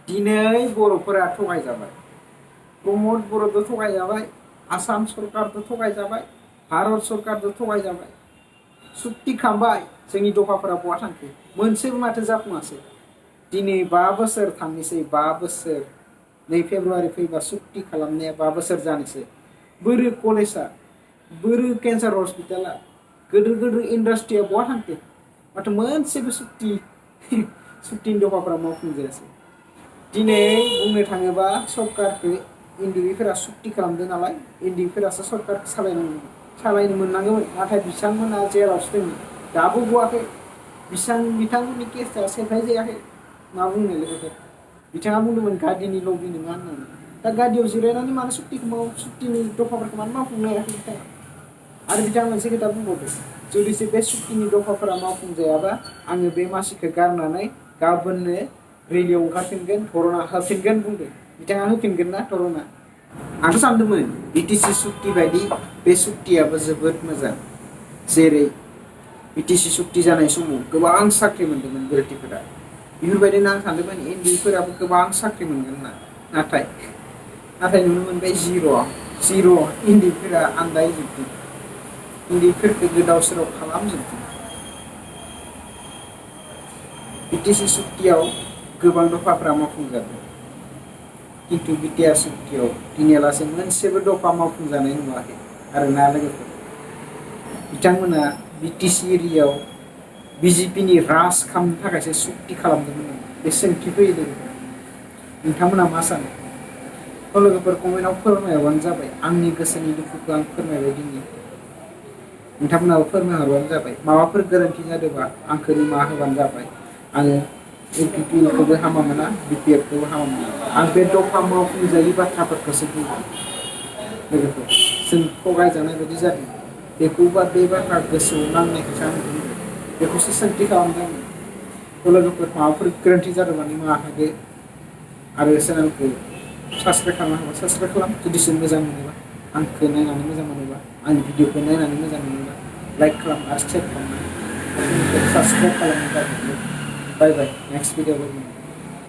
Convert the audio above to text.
दिनै बर'फोरा थगायजाबाय। प्रमद बर'जों थगायजाबाय, आसाम सरकारजों थगायजाबाय, भारत सरकारजों थगायजाबाय। सुक्ति खालामबाय, जोंनि दफाफोरा बहा थांखो? मोनसेबो माथो जाफुङासै। दिनै 5 बोसोर थांनोसै, 5 बोसोर। 2 फेब्रुवारि फैबा सुक्ति खालामनाया 5 बोसोर जानोसै। बोरो कलेजआ, बोरो केन्सार हस्पिटाला, गोदोर गोदोर इन्डास्ट्रिया बहा थांखो? माथो मोनसेबो सुक्तिनि दफाफोरा मावफुंजायासै। दिनै बुंनो थाङोबा सरकारखौ एनडिएफोरा सुक्ति खालामदों नालाय, एनडिएफोरासो सरकारखौ सालायनो मोननांगौमोन। नाथाय बिथांमोना जेरावसो दङ, दाबो गवाखै। बिथांमोननि केसआ सेफाय जायाखै। मा बुंनो लोगोफोर? बिथाङा बुंदोंमोन गादिनि लबि नङा होननानै। दा गादियाव जिरायनानै मानो सुक्तिनि दफाफोरखौ मानो मावफुंनो हायाखै बिथाङा? आरो बिथाङा मोनसे खोथा बुंबावदों, जुदिसो बे सुक्तिनि दफाफोरा मावफुंजायाबा आङो बे मासिखौ गारनानै गाबोननो रेलियाव ओंखारफिनगोन, धरना होफिनगोन बुंदों। बिथाङा होफिनगोन ना धरना? आंथ' सानदोंमोन बिटिसि सुक्ति बायदि बे सुक्तियाबो जोबोद मोजां। जेरै बिटिसि सुक्ति जानाय समाव गोबां साख्रि मोन्दोंमोन बिरटिफोरा। बेफोरबायदिनो आं सानदोंमोन एनडिएफोराबो गोबां साख्रि मोनगोन ना। नाथाय नुनो मोनबाय जिर' एनडिएफोरा आन्दायजोबदों। एनडिएफोरखौ गोदाव सोराव खालामजोबदों। बिटिसि सुक्तियाव गोबां दफाफ्रा मावफुंजादों, खिन्थु बिटिआर सुक्तियाव दिनैयालासे मोनसेबो दफा मावफुंजानाय नुवाखै आरोना लोगोफोर। बिथांमोना बिटिसि एरियायाव बिजेपिनि राज खालामनो थाखायसो सुक्ति खालामदोंमोन। बे सोंथि फैयो लोगोफोर। नोंथांमोना मा सानो? लोगोफोर कमेन्टआव फोरमायहरबानो जाबाय। आंनि गोसोनि दुखुखौ आं फोरमायबाय दिनै। नोंथांमोनाबो फोरमायहरबानो जाबाय। माबाफोर गोरोन्थि जादोंबा आंखौ निमाहा होबानो जाबाय। आङो इउपिपिएलखौबो हामा मोना, बिपिएफखौबो हामा मोना। आं बे दफा मावफुंजायै बाथ्राफोरखौसो बुङो लोगोफोर। जों थगायजानाय बायदि जादों। बेखौबा बे बाथ्रा गोसोआव नांनायखौसो आं बुंदों। बेखौसो सोंथि खालामदों आङो। लोगोफोर माबाफोर गोरोन्थि जादोंबा निमाहा होदो। आरो चेनेलखौ साबसक्राइब खालाम, जुदिसो मोजां मोनोबा, आंखौ नायनानै मोजां मोनोबा, आंनि भिडिअखौ नायनानै मोजां मोनोबा लाइक खालाम आरो शेयार खालाम, साबसक्राइब खालामनो। बाय बाय, नेक्स्ट भिडिअ लोगो मोनगोन।